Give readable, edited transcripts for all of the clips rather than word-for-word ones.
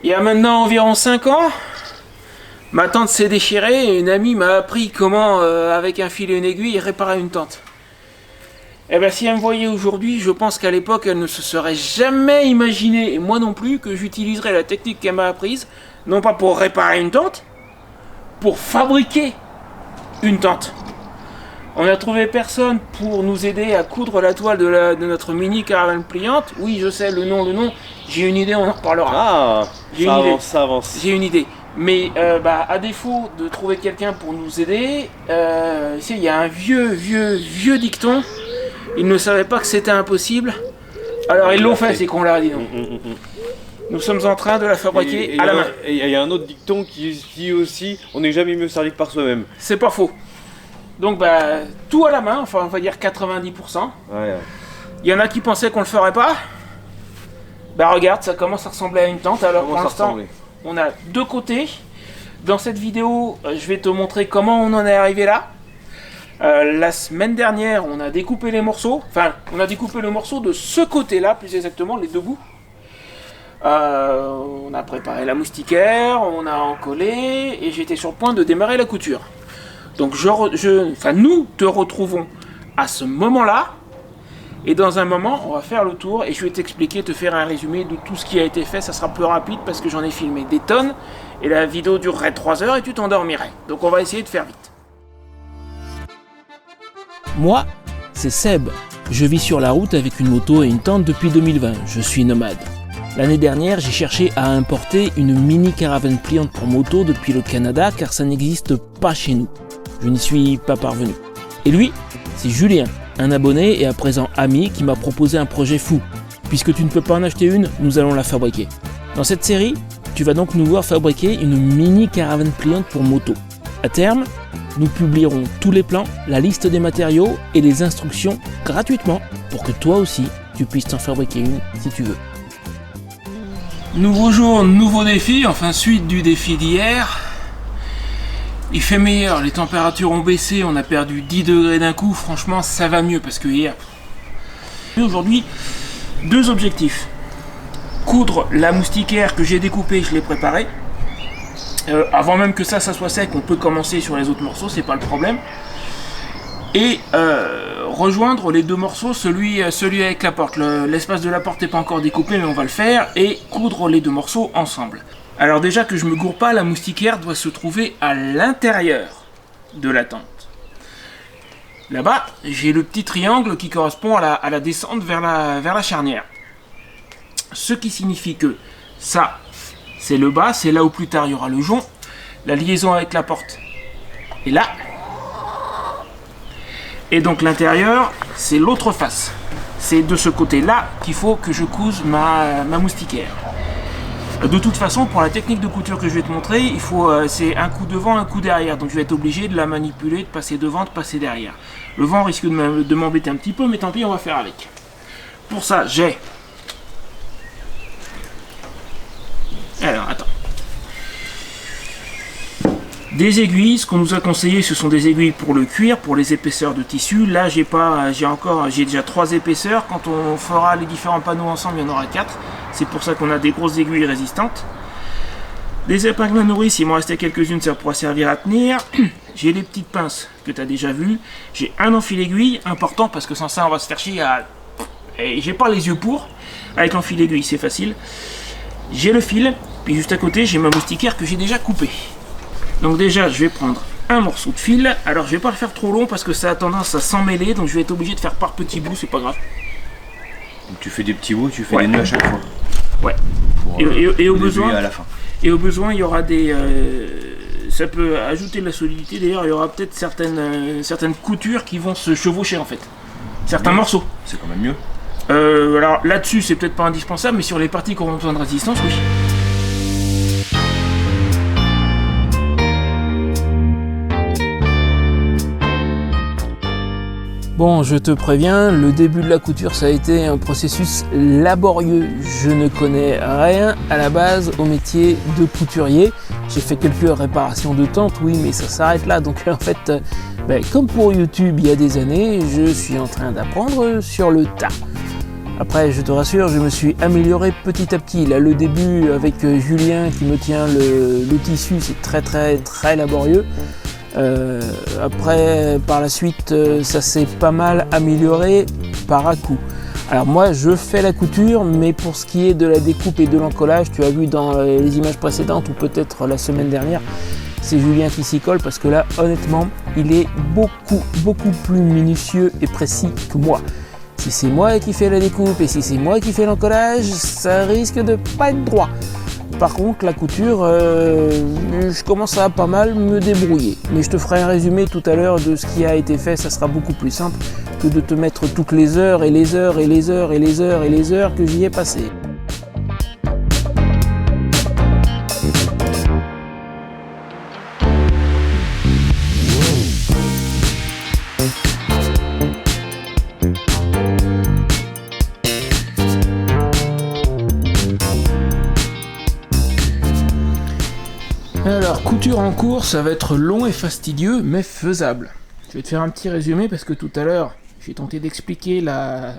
Il y a maintenant environ 5 ans, ma tente s'est déchirée et une amie m'a appris comment, avec un fil et une aiguille, réparer une tente. Eh bien, si elle me voyait aujourd'hui, je pense qu'à l'époque, elle ne se serait jamais imaginé, et moi non plus, que j'utiliserais la technique qu'elle m'a apprise, non pas pour réparer une tente, pour fabriquer une tente. On n'a trouvé personne pour nous aider à coudre la toile de notre mini caravane pliante. Oui, je sais, le nom, j'ai une idée, on en reparlera. Ah, ça avance. J'ai une idée. Mais à défaut de trouver quelqu'un pour nous aider, il y a un vieux dicton. Ils ne savaient pas que c'était impossible. Alors ils l'ont fait, c'est qu'on l'a dit. Nous sommes en train de la fabriquer à la main. Et il y a un autre dicton qui dit aussi, on n'est jamais mieux servi que par soi-même. C'est pas faux. Donc tout à la main, enfin on va dire 90%. Ouais. Il y en a qui pensaient qu'on le ferait pas. Regarde, ça commence à ressembler à une tente. Alors pour l'instant, on a 2 côtés. Dans cette vidéo, je vais te montrer comment on en est arrivé là. La semaine dernière, on a découpé les morceaux. Enfin, on a découpé le morceau de ce côté-là, plus exactement, les 2 bouts. On a préparé la moustiquaire, on a encollé, et j'étais sur le point de démarrer la couture. Donc nous te retrouvons à ce moment-là, et dans un moment, on va faire le tour, et je vais t'expliquer, te faire un résumé de tout ce qui a été fait. Ça sera plus rapide parce que j'en ai filmé des tonnes, et la vidéo durerait 3 heures et tu t'endormirais. Donc on va essayer de faire vite. Moi, c'est Seb. Je vis sur la route avec une moto et une tente depuis 2020. Je suis nomade. L'année dernière, j'ai cherché à importer une mini caravane pliante pour moto depuis le Canada car ça n'existe pas chez nous. Je n'y suis pas parvenu. Et lui, c'est Julien, un abonné et à présent ami qui m'a proposé un projet fou. Puisque tu ne peux pas en acheter une, nous allons la fabriquer. Dans cette série, tu vas donc nous voir fabriquer une mini caravane pliante pour moto. À terme, nous publierons tous les plans, la liste des matériaux et les instructions gratuitement pour que toi aussi, tu puisses t'en fabriquer une si tu veux. Nouveau jour, nouveau défi, enfin suite du défi d'hier. Il fait meilleur, les températures ont baissé, on a perdu 10 degrés d'un coup, franchement ça va mieux parce que hier... Aujourd'hui, 2 objectifs. Coudre la moustiquaire que j'ai découpée, je l'ai préparée. Avant même que ça soit sec, on peut commencer sur les autres morceaux, c'est pas le problème. Et rejoindre les 2 morceaux, celui avec la porte. L'espace de la porte n'est pas encore découpé, mais on va le faire. Et coudre les 2 morceaux ensemble. Alors déjà que je me gourre pas, la moustiquaire doit se trouver à l'intérieur de la tente. Là-bas, j'ai le petit triangle qui correspond à la descente vers la charnière. Ce qui signifie que ça, c'est le bas, c'est là où plus tard il y aura le jonc. La liaison avec la porte est là. Et donc l'intérieur, c'est l'autre face. C'est de ce côté-là qu'il faut que je couse ma moustiquaire. De toute façon, pour la technique de couture que je vais te montrer, c'est un coup devant, un coup derrière. Donc je vais être obligé de la manipuler, de passer devant, de passer derrière. Le vent risque de m'embêter un petit peu, mais tant pis, on va faire avec. Pour ça, j'ai... Alors, attends. Des aiguilles, ce qu'on nous a conseillé, ce sont des aiguilles pour le cuir, pour les épaisseurs de tissu. Là, j'ai déjà 3 épaisseurs. Quand on fera les différents panneaux ensemble, il y en aura 4. C'est pour ça qu'on a des grosses aiguilles résistantes. Des épingles à nourrice, il m'en restait quelques-unes, ça pourra servir à tenir. J'ai les petites pinces que tu as déjà vues. J'ai un enfile-aiguille, important, parce que sans ça, on va se faire chier à... Et j'ai pas les yeux pour. Avec l'enfile-aiguille, c'est facile. J'ai le fil, puis juste à côté, j'ai ma moustiquaire que j'ai déjà coupée. Donc déjà, je vais prendre un morceau de fil. Alors, je vais pas le faire trop long parce que ça a tendance à s'emmêler, donc je vais être obligé de faire par petits bouts, c'est pas grave. Donc tu fais des petits bouts, tu fais des nœuds à chaque fois. Ouais. Pour, et au besoin, à la fin. Et au besoin, il y aura des... ça peut ajouter de la solidité. D'ailleurs, il y aura peut-être certaines coutures qui vont se chevaucher en fait. Certains morceaux. C'est quand même mieux. Alors là-dessus, c'est peut-être pas indispensable, mais sur les parties qui auront besoin de résistance, oui. Bon, je te préviens, le début de la couture, ça a été un processus laborieux. Je ne connais rien à la base au métier de couturier. J'ai fait quelques réparations de tentes, oui, mais ça s'arrête là. Donc en fait, comme pour YouTube il y a des années, je suis en train d'apprendre sur le tas. Après, je te rassure, je me suis amélioré petit à petit. Là, le début avec Julien qui me tient le tissu, c'est très très très laborieux. Après, par la suite, ça s'est pas mal amélioré par à-coup. Alors moi, je fais la couture, mais pour ce qui est de la découpe et de l'encollage, tu as vu dans les images précédentes ou peut-être la semaine dernière, c'est Julien qui s'y colle parce que là, honnêtement, il est beaucoup plus minutieux et précis que moi. Si c'est moi qui fais la découpe et si c'est moi qui fais l'encollage, ça risque de pas être droit. Par contre, la couture, je commence à pas mal me débrouiller. Mais je te ferai un résumé tout à l'heure de ce qui a été fait, ça sera beaucoup plus simple que de te mettre toutes les heures et les heures et les heures et les heures et les heures que j'y ai passées. Alors, couture en cours, ça va être long et fastidieux, mais faisable. Je vais te faire un petit résumé parce que tout à l'heure, j'ai tenté d'expliquer la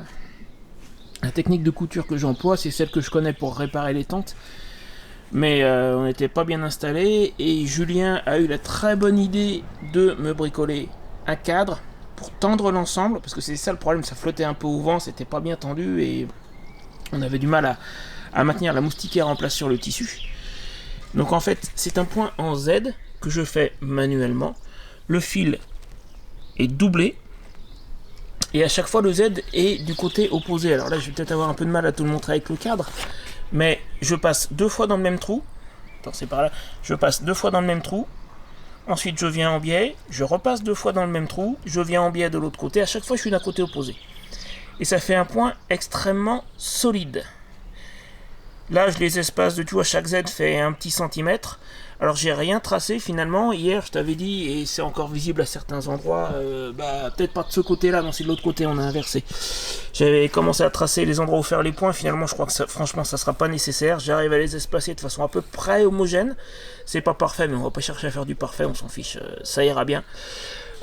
technique de couture que j'emploie, c'est celle que je connais pour réparer les tentes. Mais on n'était pas bien installé et Julien a eu la très bonne idée de me bricoler un cadre pour tendre l'ensemble, parce que c'est ça le problème, ça flottait un peu au vent, c'était pas bien tendu et on avait du mal à maintenir la moustiquaire en place sur le tissu. Donc en fait, c'est un point en Z que je fais manuellement. Le fil est doublé. Et à chaque fois, le Z est du côté opposé. Alors là, je vais peut-être avoir un peu de mal à te le montrer avec le cadre. Mais je passe 2 fois dans le même trou. Attends, c'est par là. Je passe 2 fois dans le même trou. Ensuite, je viens en biais. Je repasse 2 fois dans le même trou. Je viens en biais de l'autre côté. À chaque fois, je suis d'un côté opposé. Et ça fait un point extrêmement solide. Là, je les espace de tout, chaque Z fait un petit centimètre. Alors, j'ai rien tracé finalement. Hier, je t'avais dit, et c'est encore visible à certains endroits, peut-être pas de ce côté-là, non, c'est de l'autre côté, on a inversé. J'avais commencé à tracer les endroits où faire les points. Finalement, je crois que ça, franchement, ça sera pas nécessaire. J'arrive à les espacer de façon à peu près homogène. C'est pas parfait, mais on va pas chercher à faire du parfait, on s'en fiche, ça ira bien.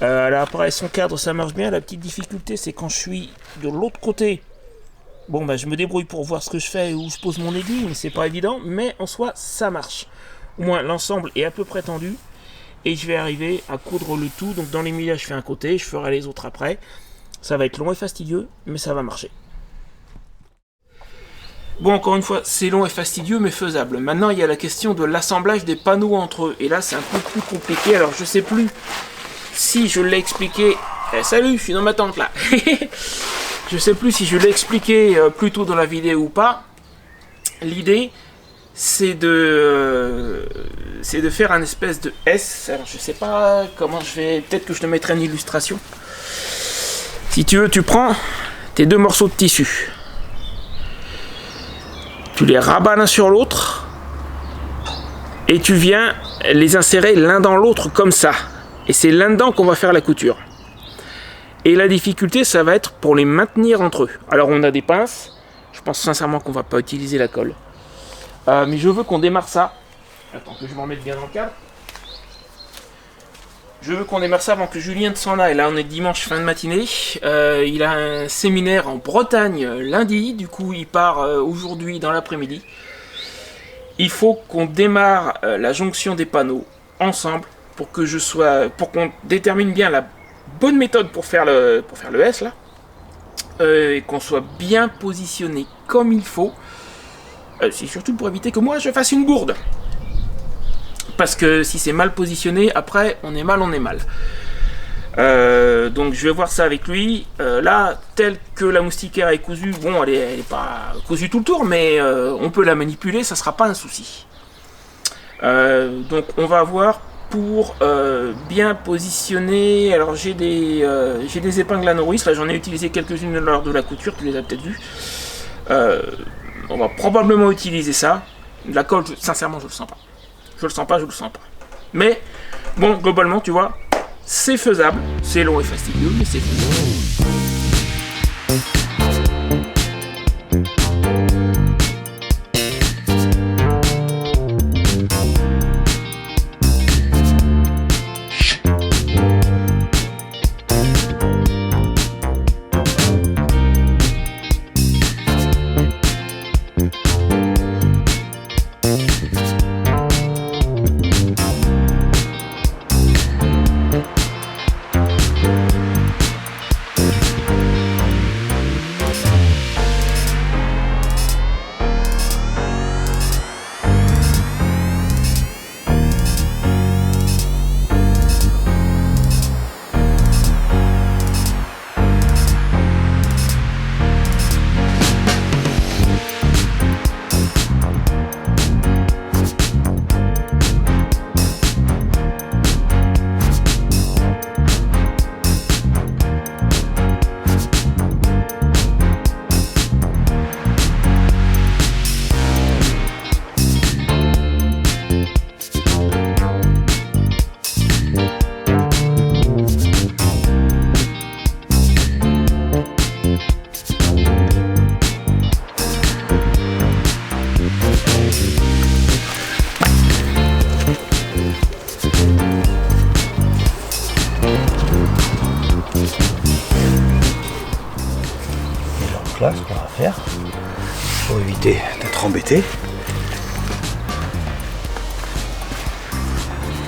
Là, après, son cadre, ça marche bien. La petite difficulté, c'est quand je suis de l'autre côté. Bon, je me débrouille pour voir ce que je fais, où je pose mon aiguille, mais c'est pas évident. Mais en soi, ça marche. Au moins, l'ensemble est à peu près tendu. Et je vais arriver à coudre le tout. Donc, dans les milieux, je fais un côté, je ferai les autres après. Ça va être long et fastidieux, mais ça va marcher. Bon, encore une fois, c'est long et fastidieux, mais faisable. Maintenant, il y a la question de l'assemblage des panneaux entre eux. Et là, c'est un peu plus compliqué. Alors, je sais plus si je l'ai expliqué. Salut, je suis dans ma tente, là. Je sais plus si je l'ai expliqué plus tôt dans la vidéo ou pas. L'idée, c'est de faire un espèce de S. Alors je sais pas comment je vais. Peut-être que je te mettrai une illustration. Si tu veux, tu prends tes 2 morceaux de tissu. Tu les rabats l'un sur l'autre. Et tu viens les insérer l'un dans l'autre comme ça. Et c'est là-dedans qu'on va faire la couture. Et la difficulté, ça va être pour les maintenir entre eux. Alors on a des pinces. Je pense sincèrement qu'on va pas utiliser la colle. Mais je veux qu'on démarre ça. Attends que je m'en mette bien dans le cadre. Je veux qu'on démarre ça avant que Julien s'en aille. Là on est dimanche fin de matinée. Il a un séminaire en Bretagne lundi. Du coup il part aujourd'hui dans l'après-midi. Il faut qu'on démarre la jonction des panneaux ensemble pour qu'on détermine bien la bonne méthode pour faire le S là, et qu'on soit bien positionné comme il faut. C'est surtout pour éviter que moi je fasse une bourde, parce que si c'est mal positionné, après on est mal. Donc je vais voir ça avec lui. Là, telle que la moustiquaire est cousue, bon, elle est pas cousue tout le tour, mais on peut la manipuler, ça sera pas un souci. Donc on va voir. Pour bien positionner, alors j'ai des épingles à nourrice, là j'en ai utilisé quelques-unes lors de la couture, tu les as peut-être vues. On va probablement utiliser ça. La colle, sincèrement je le sens pas. Je le sens pas. Mais bon, globalement tu vois, c'est faisable, c'est long et fastidieux, mais c'est faisable. Là, ce qu'on va faire pour éviter d'être embêté.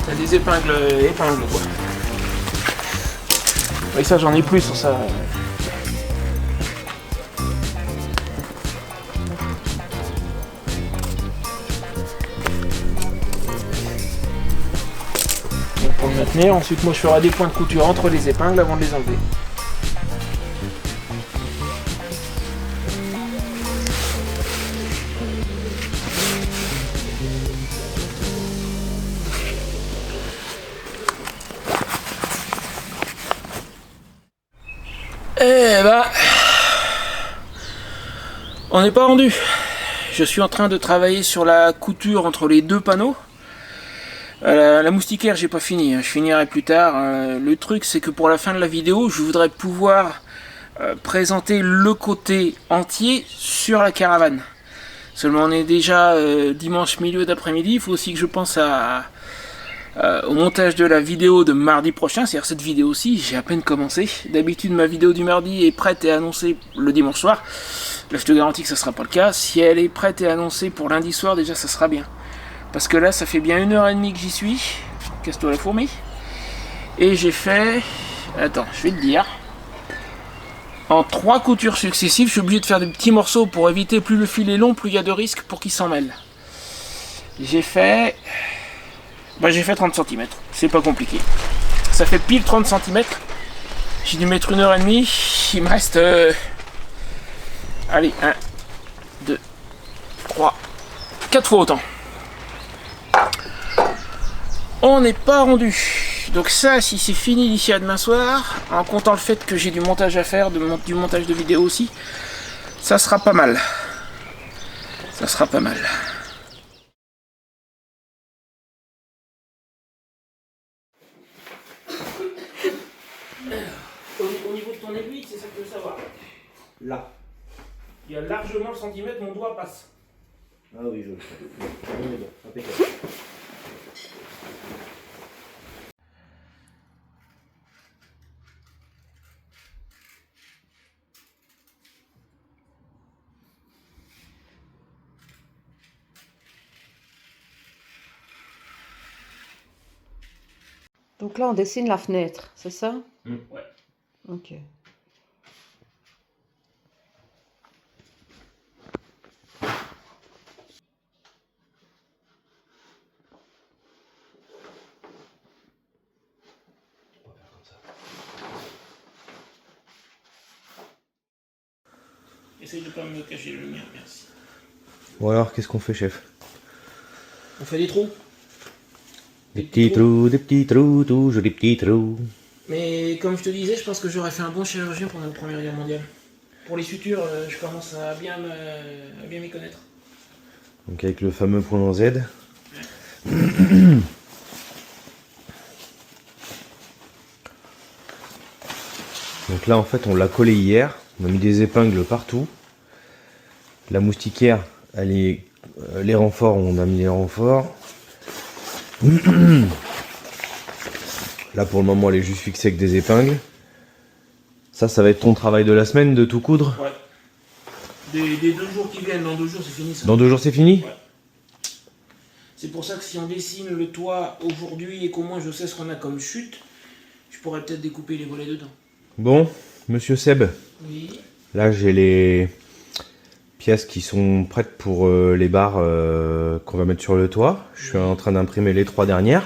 T'as des épingles quoi. Oui, ça j'en ai plus sur ça. Donc, pour le maintenir, ensuite moi je ferai des points de couture entre les épingles avant de les enlever. Eh ben, on n'est pas rendu. Je suis en train de travailler sur la couture entre les deux panneaux. La moustiquaire, j'ai pas fini, je finirai plus tard. Le truc, c'est que pour la fin de la vidéo, je voudrais pouvoir présenter le côté entier sur la caravane. Seulement, on est déjà dimanche milieu d'après-midi. Il faut aussi que je pense au montage de la vidéo de mardi prochain, c'est-à-dire cette vidéo-ci, j'ai à peine commencé. D'habitude, ma vidéo du mardi est prête et annoncée le dimanche soir. Là, je te garantis que ça sera pas le cas. Si elle est prête et annoncée pour lundi soir, déjà, ça sera bien. Parce que là, ça fait bien 1h30 que j'y suis. Casse-toi la fourmi. Et j'ai fait... Attends, je vais te dire. En 3 coutures successives, je suis obligé de faire des petits morceaux pour éviter, plus le fil est long, plus il y a de risques pour qu'il s'en mêle. J'ai fait 30 cm, c'est pas compliqué. Ça fait pile 30 cm. J'ai dû mettre 1h30. Il me reste... Allez, 1, 2, 3, 4 fois autant. On n'est pas rendu. Donc ça, si c'est fini d'ici à demain soir, en comptant le fait que j'ai du montage à faire, du montage de vidéo aussi, ça sera pas mal. Ça sera pas mal. Au niveau de ton aiguille, c'est ça que tu veux savoir. Là. Il y a largement le centimètre, mon doigt passe. Ah oui, je le sais. Impeccable. Donc là, on dessine la fenêtre, c'est ça? Ouais. Ok. Essaye de pas me cacher le mien, merci. Bon alors, qu'est-ce qu'on fait, chef? On fait des trous. Des petits trous, toujours des petits trous. Mais comme je te disais, je pense que j'aurais fait un bon chirurgien pendant la Première Guerre mondiale. Pour les sutures, je commence à bien m'y connaître. Donc avec le fameux point en Z. Donc là en fait on l'a collé hier, on a mis des épingles partout. La moustiquaire, elle est, les renforts, on a mis les renforts. Là pour le moment elle est juste fixée avec des épingles. Ça va être ton travail de la semaine de tout coudre? Ouais. Des 2 jours qui viennent, dans 2 jours c'est fini ça. Dans 2 jours c'est fini? Ouais. C'est pour ça que si on dessine le toit aujourd'hui et qu'au moins je sais ce qu'on a comme chute, je pourrais peut-être découper les volets dedans. Bon, monsieur Seb, Oui. là j'ai les pièces qui sont prêtes pour les barres qu'on va mettre sur le toit. Je suis en train d'imprimer les 3 dernières.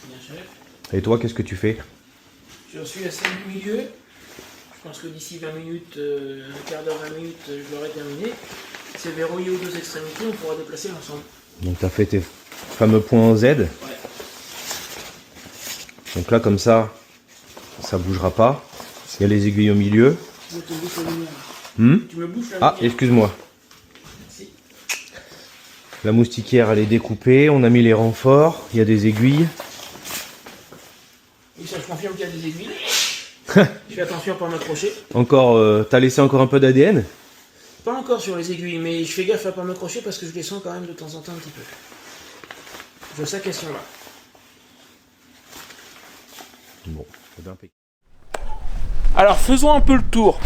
Bien chef. Et toi, qu'est-ce que tu fais? Je suis à celle du milieu. Je pense que d'ici 20 minutes, un quart d'heure, 20 minutes, je l'aurai terminé. C'est verrouillé aux 2 extrémités, on pourra déplacer l'ensemble. Donc tu as fait tes fameux points en Z. Ouais. Donc là, comme ça bougera pas. Il y a les aiguilles au milieu. Je te bouffe la lumière. Tu me bouffes la Ah, lumière. excuse-moi. Merci. La moustiquaire, elle est découpée. On a mis les renforts. Il y a des aiguilles. Oui, ça, je confirme qu'il y a des aiguilles. Je fais attention à pas m'accrocher. Encore, t'as laissé encore un peu d'ADN? Pas encore sur les aiguilles, mais je fais gaffe à pas m'accrocher parce que je les sens quand même de temps en temps un petit peu. Je sais qu'elles sont là. Bon, c'est bien impeccable. Alors faisons un peu le tour.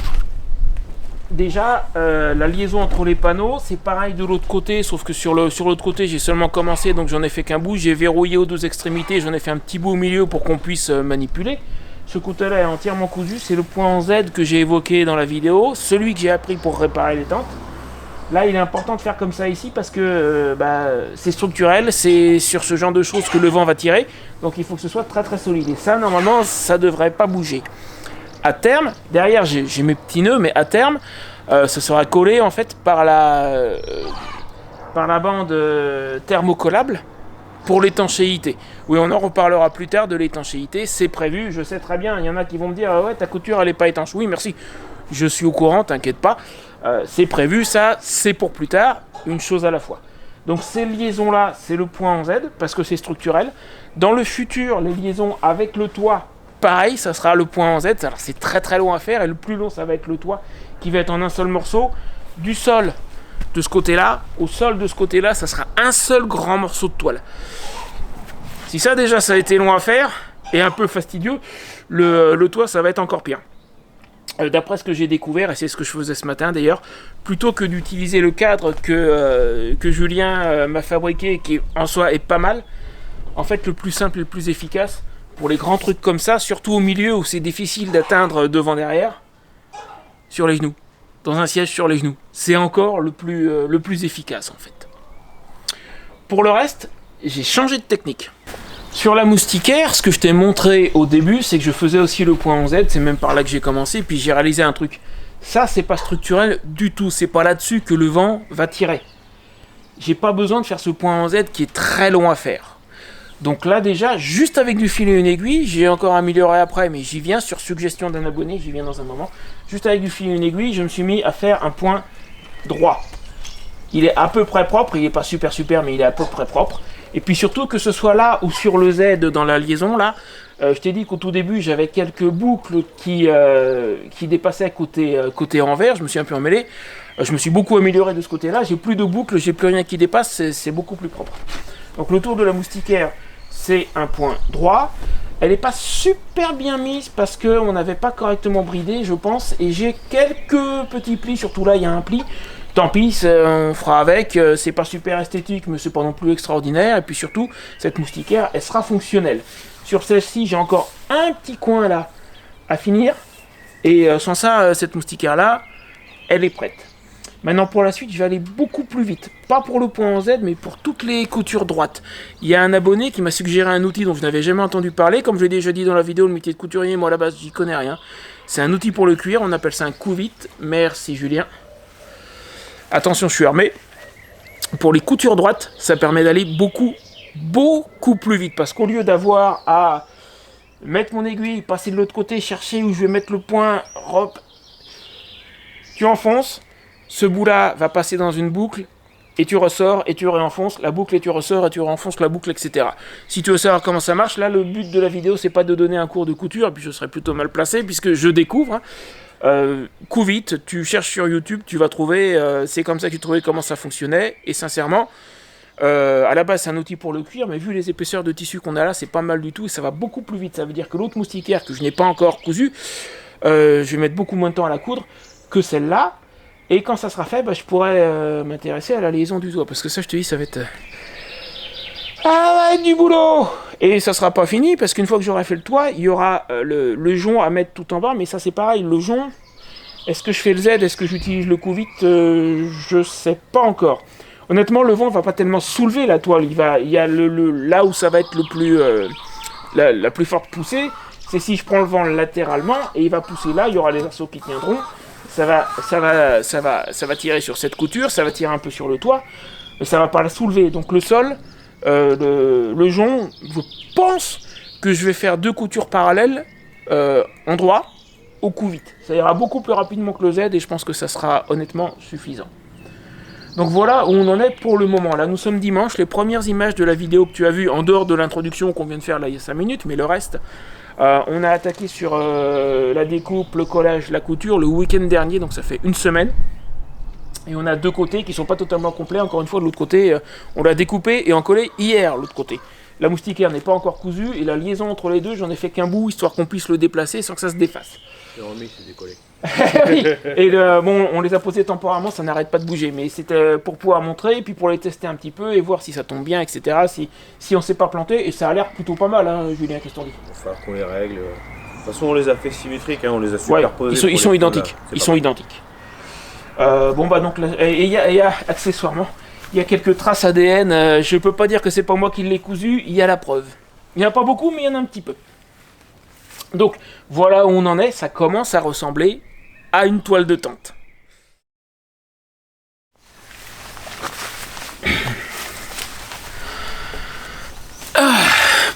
Déjà, la liaison entre les panneaux, c'est pareil de l'autre côté, sauf que sur l'autre côté, j'ai seulement commencé, donc j'en ai fait qu'un bout. J'ai verrouillé aux 2 extrémités, j'en ai fait un petit bout au milieu pour qu'on puisse manipuler. Ce côté-là est entièrement cousu, c'est le point en Z que j'ai évoqué dans la vidéo, celui que j'ai appris pour réparer les tentes. Là, il est important de faire comme ça ici parce que c'est structurel, c'est sur ce genre de choses que le vent va tirer, donc il faut que ce soit très très solide. Et ça, normalement, ça devrait pas bouger. À terme, derrière j'ai mes petits nœuds, mais à terme, ça sera collé en fait par la bande thermocollable pour l'étanchéité. Oui, on en reparlera plus tard de l'étanchéité, c'est prévu, je sais très bien, il y en a qui vont me dire « ouais, ta couture elle est pas étanche ». Oui, merci, je suis au courant, t'inquiète pas, c'est prévu, ça c'est pour plus tard, une chose à la fois. Donc ces liaisons-là, c'est le point en Z, parce que c'est structurel. Dans le futur, les liaisons avec le toit, pareil, ça sera le point en Z, alors c'est très très long à faire, et le plus long, ça va être le toit, qui va être en un seul morceau, du sol de ce côté-là, au sol de ce côté-là, ça sera un seul grand morceau de toile. Si ça déjà, ça a été long à faire, et un peu fastidieux, le toit, ça va être encore pire. D'après ce que j'ai découvert, et c'est ce que je faisais ce matin d'ailleurs, plutôt que d'utiliser le cadre que Julien m'a fabriqué, qui en soi est pas mal, en fait le plus simple et le plus efficace, pour les grands trucs comme ça, surtout au milieu où c'est difficile d'atteindre devant-derrière, sur les genoux. Dans un siège sur les genoux. C'est encore le plus efficace en fait. Pour le reste, j'ai changé de technique. Sur la moustiquaire, ce que je t'ai montré au début, c'est que je faisais aussi le point en Z, c'est même par là que j'ai commencé, puis j'ai réalisé un truc. Ça, c'est pas structurel du tout, c'est pas là-dessus que le vent va tirer. J'ai pas besoin de faire ce point en Z qui est très long à faire. Donc là déjà, juste avec du fil et une aiguille, j'ai encore amélioré après, mais j'y viens sur suggestion d'un abonné, j'y viens dans un moment. Juste avec du fil et une aiguille, je me suis mis à faire un point droit. Il est à peu près propre, il n'est pas super, mais il est à peu près propre. Et puis surtout que ce soit là ou sur le Z dans la liaison, là, je t'ai dit qu'au tout début, j'avais quelques boucles qui dépassaient côté envers, je me suis un peu emmêlé. Je me suis beaucoup amélioré de ce côté-là, j'ai plus de boucles, j'ai plus rien qui dépasse, c'est beaucoup plus propre. Donc le tour de la moustiquaire, c'est un point droit. Elle n'est pas super bien mise parce qu'on n'avait pas correctement bridé, je pense. Et j'ai quelques petits plis, surtout là, il y a un pli. Tant pis, on fera avec. C'est pas super esthétique, mais c'est pas non plus extraordinaire. Et puis surtout, cette moustiquaire, elle sera fonctionnelle. Sur celle-ci, j'ai encore un petit coin là à finir. Et sans ça, cette moustiquaire-là, elle est prête. Maintenant, pour la suite, je vais aller beaucoup plus vite. Pas pour le point en Z, mais pour toutes les coutures droites. Il y a un abonné qui m'a suggéré un outil dont je n'avais jamais entendu parler. Comme je l'ai déjà dit dans la vidéo, le métier de couturier, moi à la base, j'y connais rien. C'est un outil pour le cuir, on appelle ça un coupe-vite. Merci Julien. Attention, je suis armé. Pour les coutures droites, ça permet d'aller beaucoup plus vite. Parce qu'au lieu d'avoir à mettre mon aiguille, passer de l'autre côté, chercher où je vais mettre le point, hop, tu enfonces. Ce bout-là va passer dans une boucle, et tu ressors, et tu réenfonces la boucle, et tu ressors, et tu réenfonces la boucle, etc. Si tu veux savoir comment ça marche, là, le but de la vidéo, c'est pas de donner un cours de couture, et puis je serais plutôt mal placé, puisque je découvre. Coupe-vite, tu cherches sur YouTube, tu vas trouver, c'est comme ça que tu trouvais comment ça fonctionnait, et sincèrement, à la base, c'est un outil pour le cuir, mais vu les épaisseurs de tissu qu'on a là, c'est pas mal du tout, et ça va beaucoup plus vite. Ça veut dire que l'autre moustiquaire, que je n'ai pas encore cousu, je vais mettre beaucoup moins de temps à la coudre que celle-là. Et quand ça sera fait, je pourrai m'intéresser à la liaison du toit. Parce que ça, je te dis, ça va être va être du boulot. Et ça sera pas fini parce qu'une fois que j'aurai fait le toit, il y aura le jonc à mettre tout en bas. Mais ça c'est pareil, le jonc, est-ce que je fais le Z, est-ce que j'utilise le couvis, je sais pas encore. Honnêtement, le vent va pas tellement soulever la toile. Il y a là où ça va être le plus la plus forte poussée, c'est si je prends le vent latéralement et il va pousser là, il y aura les arceaux qui tiendront. Ça va tirer sur cette couture, ça va tirer un peu sur le toit, mais ça va pas la soulever. Donc le sol, le jonc, je pense que je vais faire 2 coutures parallèles en droit au couvis. Ça ira beaucoup plus rapidement que le Z et je pense que ça sera honnêtement suffisant. Donc voilà où on en est pour le moment. Là nous sommes dimanche, les premières images de la vidéo que tu as vues, en dehors de l'introduction qu'on vient de faire là il y a 5 minutes, mais le reste, on a attaqué sur la découpe, le collage, la couture le week-end dernier, donc ça fait une semaine. Et on a 2 côtés qui sont pas totalement complets, encore une fois de l'autre côté, on l'a découpé et encollé hier l'autre côté. La moustiquaire n'est pas encore cousue et la liaison entre les deux, j'en ai fait qu'un bout histoire qu'on puisse le déplacer sans que ça se défasse. Le remis s'est décollé. Oui. Et bon, on les a posés temporairement, ça n'arrête pas de bouger, mais c'était pour pouvoir montrer, et puis pour les tester un petit peu et voir si ça tombe bien, etc. Si on s'est pas planté, et ça a l'air plutôt pas mal, hein, Julien, qu'est-ce que t'en dis? Il va falloir qu'on les règle. De toute façon, on les a fait symétriques, hein, on les a superposés. Ouais, ils sont identiques. Ils sont identiques. Bon bah donc, il y a accessoirement, il y a quelques traces ADN. Je peux pas dire que c'est pas moi qui l'ai cousu, il y a la preuve. Il n'y en a pas beaucoup, mais il y en a un petit peu. Donc voilà où on en est, ça commence à ressembler à une toile de tente.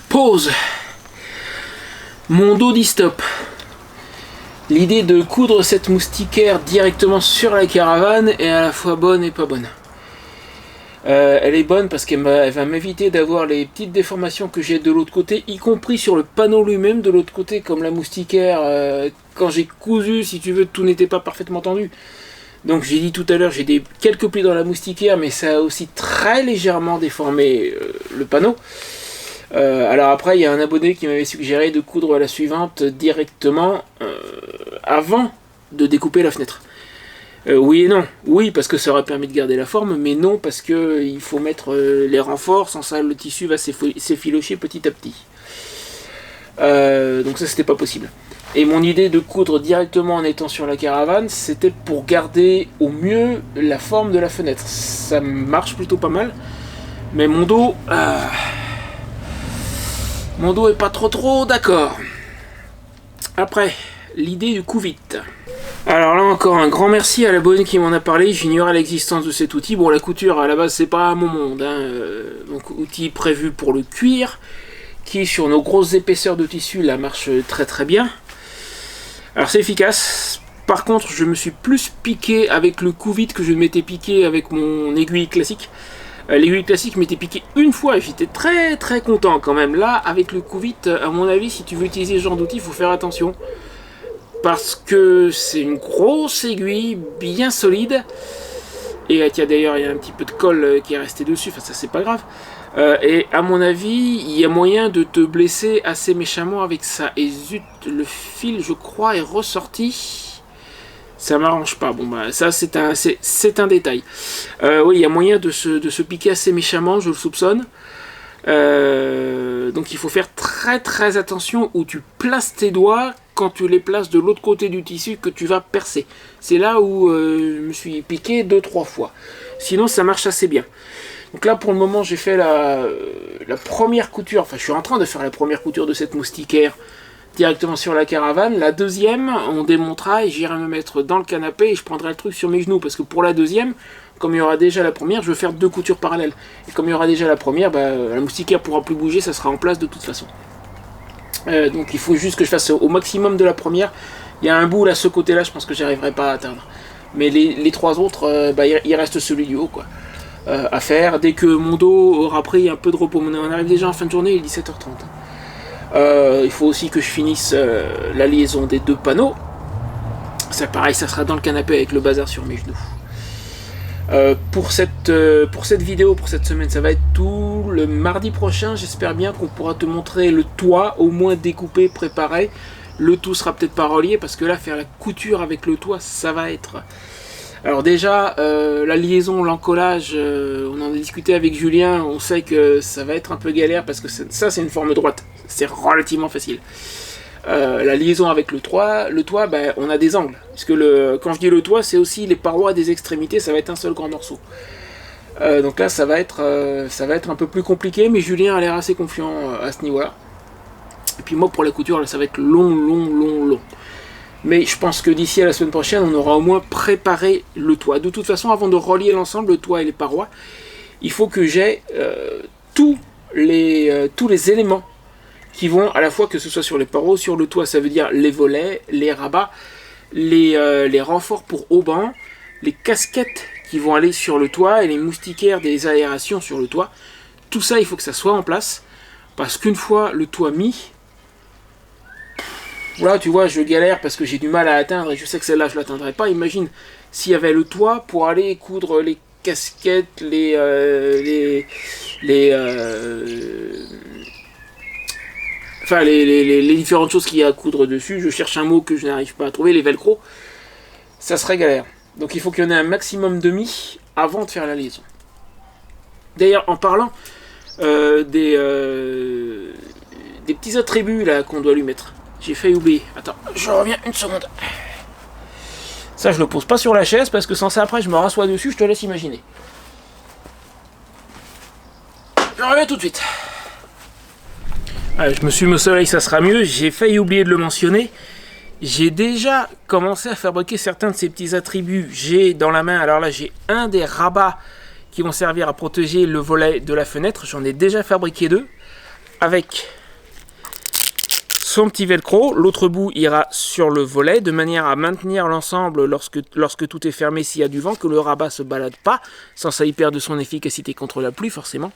Pause. Mon dos dit stop. L'idée de coudre cette moustiquaire directement sur la caravane est à la fois bonne et pas bonne. Elle est bonne parce qu'elle va m'éviter d'avoir les petites déformations que j'ai de l'autre côté, y compris sur le panneau lui-même de l'autre côté, comme la moustiquaire, quand j'ai cousu, si tu veux, tout n'était pas parfaitement tendu. Donc j'ai dit tout à l'heure, j'ai quelques plis dans la moustiquaire, mais ça a aussi très légèrement déformé le panneau. Alors après, il y a un abonné qui m'avait suggéré de coudre la suivante directement avant de découper la fenêtre. Oui et non. Oui, parce que ça aurait permis de garder la forme, mais non, parce que il faut mettre les renforts, sans ça le tissu va s'effilocher petit à petit. Donc ça, c'était pas possible. Et mon idée de coudre directement en étant sur la caravane, c'était pour garder au mieux la forme de la fenêtre. Ça marche plutôt pas mal, mais mon dos est pas trop d'accord. Après, l'idée du couvis. Alors là encore un grand merci à l'abonné qui m'en a parlé, j'ignorais l'existence de cet outil. Bon, la couture à la base c'est pas mon monde, hein. Donc outil prévu pour le cuir, qui sur nos grosses épaisseurs de tissu là marche très très bien. Alors c'est efficace, par contre je me suis plus piqué avec le couvis que je m'étais piqué avec mon aiguille classique. L'aiguille classique m'était piqué une fois et j'étais très très content quand même. Là avec le couvis, à mon avis, si tu veux utiliser ce genre d'outil, il faut faire attention. Parce que c'est une grosse aiguille bien solide. Et tiens, d'ailleurs il y a un petit peu de colle qui est resté dessus, enfin ça c'est pas grave. Et à mon avis il y a moyen de te blesser assez méchamment avec ça. Et zut, le fil je crois est ressorti. Ça m'arrange pas. Bon bah ça c'est un détail. Oui, il y a moyen de se piquer assez méchamment, je le soupçonne. Donc il faut faire très très attention où tu places tes doigts quand tu les places de l'autre côté du tissu que tu vas percer. C'est là où je me suis piqué 2-3 fois. Sinon ça marche assez bien. Donc là pour le moment j'ai fait la première couture, enfin je suis en train de faire la première couture de cette moustiquaire directement sur la caravane. La deuxième on démontera et j'irai me mettre dans le canapé et je prendrai le truc sur mes genoux parce que pour la deuxième, comme il y aura déjà la première, je vais faire 2 coutures parallèles. Et comme il y aura déjà la première, bah, la moustiquaire pourra plus bouger, ça sera en place de toute façon. Donc il faut juste que je fasse au maximum de la première. Il y a un bout là, ce côté là, je pense que j'arriverai pas à atteindre. Mais les 3 autres, bah, il reste celui du haut quoi, à faire. Dès que mon dos aura pris un peu de repos, on arrive déjà en fin de journée, il est 17h30. Il faut aussi que je finisse la liaison des 2 panneaux. Ça pareil, ça sera dans le canapé avec le bazar sur mes genoux. Pour cette vidéo, pour cette semaine, ça va être tout. Le mardi prochain, j'espère bien qu'on pourra te montrer le toit, au moins découpé, préparé. Le tout sera peut-être pas relié, parce que là, faire la couture avec le toit, ça va être Alors déjà, la liaison, l'encollage, on en a discuté avec Julien, on sait que ça va être un peu galère parce que ça c'est une forme droite, c'est relativement facile. La liaison avec le toit, ben, on a des angles, parce que quand je dis le toit, c'est aussi les parois des extrémités, ça va être un seul grand morceau. Donc là ça va être un peu plus compliqué, mais Julien a l'air assez confiant à ce niveau-là. Et puis moi pour la couture, là, ça va être long. Mais je pense que d'ici à la semaine prochaine, on aura au moins préparé le toit. De toute façon, avant de relier l'ensemble, le toit et les parois, il faut que j'ai tous les éléments qui vont à la fois, que ce soit sur les parois, sur le toit, ça veut dire les volets, les rabats, les renforts pour haubans, les casquettes qui vont aller sur le toit et les moustiquaires des aérations sur le toit. Tout ça, il faut que ça soit en place, parce qu'une fois le toit mis, là, tu vois, je galère parce que j'ai du mal à atteindre et je sais que celle-là, je ne l'atteindrai pas. Imagine s'il y avait le toit pour aller coudre les casquettes, les différentes choses qu'il y a à coudre dessus. Je cherche un mot que je n'arrive pas à trouver, les velcro. Ça serait galère. Donc il faut qu'il y en ait un maximum de mis avant de faire la liaison. D'ailleurs, en parlant des petits attributs là qu'on doit lui mettre. J'ai failli oublier. Attends, je reviens une seconde. Ça, je le pose pas sur la chaise parce que sans ça, après, je me rassois dessus. Je te laisse imaginer. Je reviens tout de suite. Allez, je me suis mis au soleil, ça sera mieux. J'ai failli oublier de le mentionner. J'ai déjà commencé à fabriquer certains de ces petits attributs. J'ai dans la main, alors là, j'ai un des rabats qui vont servir à protéger le volet de la fenêtre. J'en ai déjà fabriqué 2 avec son petit velcro, l'autre bout ira sur le volet de manière à maintenir l'ensemble lorsque tout est fermé s'il y a du vent, que le rabat se balade pas, sans ça y perd de son efficacité contre la pluie forcément.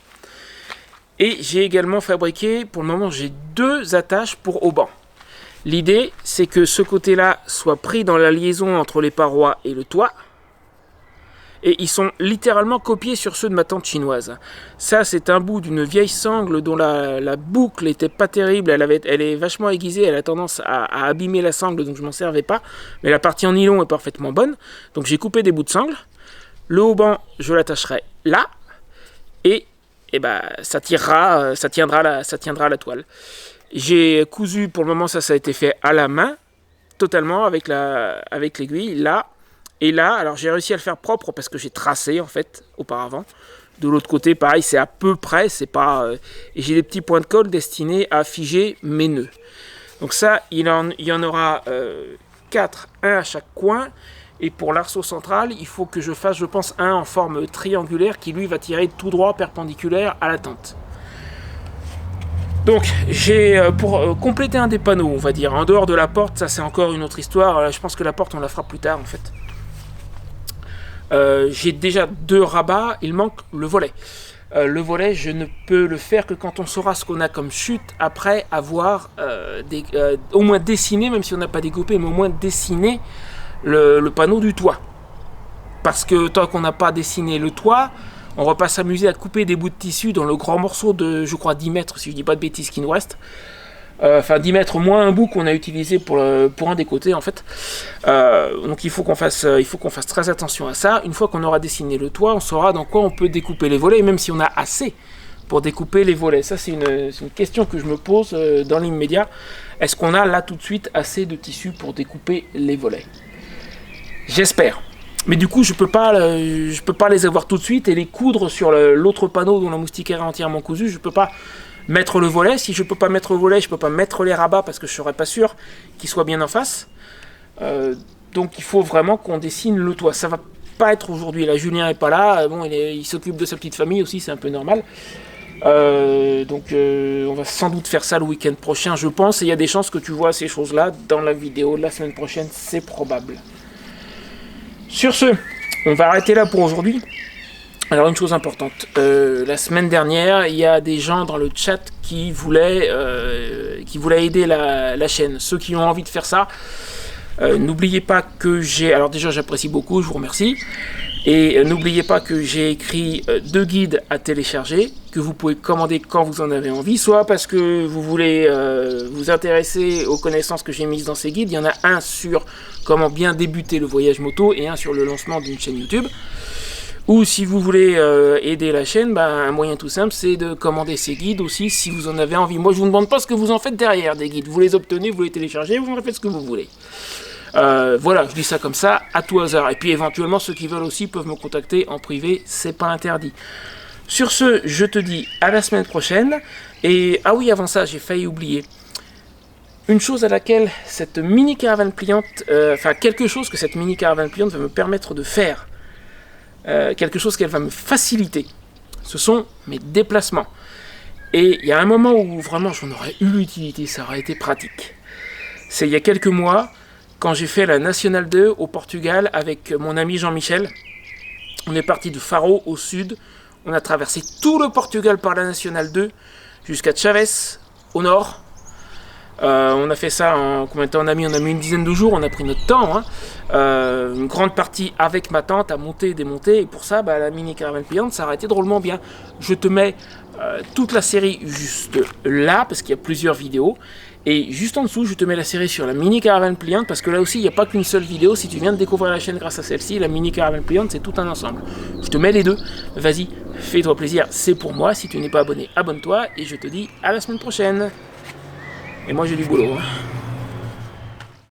Et j'ai également fabriqué, pour le moment j'ai 2 attaches pour haubans. L'idée c'est que ce côté-là soit pris dans la liaison entre les parois et le toit. Et ils sont littéralement copiés sur ceux de ma tante chinoise. Ça, c'est un bout d'une vieille sangle dont la boucle était pas terrible. Elle est vachement aiguisée, elle a tendance à abîmer la sangle, donc je m'en servais pas. Mais la partie en nylon est parfaitement bonne. Donc j'ai coupé des bouts de sangle. Le haubans, je l'attacherai là. Et ben, ça tiendra la toile. J'ai cousu, pour le moment, ça a été fait à la main, totalement, avec l'aiguille, là. Et là, alors j'ai réussi à le faire propre parce que j'ai tracé en fait auparavant. De l'autre côté, pareil, c'est à peu près, c'est pas. Et j'ai des petits points de colle destinés à figer mes nœuds. Donc ça, il y en aura 4, un à chaque coin. Et pour l'arceau central, il faut que je fasse, je pense, un en forme triangulaire qui lui va tirer tout droit perpendiculaire à la tente. Donc j'ai pour compléter un des panneaux, on va dire, en dehors de la porte, ça c'est encore une autre histoire. Je pense que la porte on la fera plus tard en fait. J'ai déjà 2 rabats, il manque le volet. Le volet, je ne peux le faire que quand on saura ce qu'on a comme chute, après avoir au moins dessiné, même si on n'a pas découpé, mais au moins dessiné le panneau du toit. Parce que tant qu'on n'a pas dessiné le toit, on va pas s'amuser à couper des bouts de tissu dans le grand morceau de, je crois, 10 mètres, si je dis pas de bêtises, qui nous reste. Enfin 10 mètres moins un bout qu'on a utilisé pour un des côtés en fait. Donc il faut qu'on fasse très attention à ça. Une fois qu'on aura dessiné le toit, on saura dans quoi on peut découper les volets, même si on a assez pour découper les volets. Ça c'est une question que je me pose dans l'immédiat. Est-ce qu'on a là tout de suite assez de tissu pour découper les volets? J'espère. Mais du coup je peux pas les avoir tout de suite et les coudre sur l'autre panneau dont la moustiquaire est entièrement cousue. Je peux pas mettre le volet. Si je peux pas mettre le volet, je peux pas mettre les rabats parce que je serais pas sûr qu'ils soient bien en face. Donc il faut vraiment qu'on dessine le toit. Ça va pas être aujourd'hui. Là, Julien est pas là. Bon, il s'occupe de sa petite famille aussi, c'est un peu normal. Donc on va sans doute faire ça le week-end prochain, je pense. Et il y a des chances que tu vois ces choses-là dans la vidéo de la semaine prochaine, c'est probable. Sur ce, on va arrêter là pour aujourd'hui. Alors une chose importante, la semaine dernière, il y a des gens dans le chat qui voulaient aider la chaîne. Ceux qui ont envie de faire ça, N'oubliez pas que j'ai... Alors déjà j'apprécie beaucoup, je vous remercie. Et n'oubliez pas que j'ai écrit 2 guides à télécharger, que vous pouvez commander quand vous en avez envie, soit parce que vous voulez vous intéresser aux connaissances que j'ai mises dans ces guides. Il y en a un sur comment bien débuter le voyage moto et un sur le lancement d'une chaîne YouTube. Ou si vous voulez aider la chaîne, un moyen tout simple, c'est de commander ces guides aussi si vous en avez envie. Moi je vous demande pas ce que vous en faites derrière des guides, vous les obtenez, vous les téléchargez, vous en faites ce que vous voulez. Voilà, je dis ça comme ça, à tout hasard. Et puis éventuellement, ceux qui veulent aussi peuvent me contacter en privé, c'est pas interdit. Sur ce, je te dis à la semaine prochaine. Et ah oui, avant ça, j'ai failli oublier. Une chose à laquelle cette mini caravane pliante, quelque chose que cette mini caravane pliante va me permettre de faire, quelque chose qu'elle va me faciliter, ce sont mes déplacements. Et il y a un moment où vraiment j'en aurais eu l'utilité, ça aurait été pratique. C'est il y a quelques mois, quand j'ai fait la Nationale 2 au Portugal avec mon ami Jean-Michel. On est parti de Faro au sud, on a traversé tout le Portugal par la Nationale 2 jusqu'à Chaves au nord. On a fait ça en combien de temps on a mis une dizaine de jours, on a pris notre temps. Une grande partie avec ma tante à monter et démonter. Et pour ça, la mini caravane pliante, ça aurait été drôlement bien. Je te mets toute la série juste là, parce qu'il y a plusieurs vidéos. Et juste en dessous, je te mets la série sur la mini caravane pliante, parce que là aussi, il n'y a pas qu'une seule vidéo. Si tu viens de découvrir la chaîne grâce à celle-ci, la mini caravane pliante, c'est tout un ensemble. Je te mets les deux. Vas-y, fais-toi plaisir, c'est pour moi. Si tu n'es pas abonné, abonne-toi. Et je te dis à la semaine prochaine. Et moi, j'ai du boulot.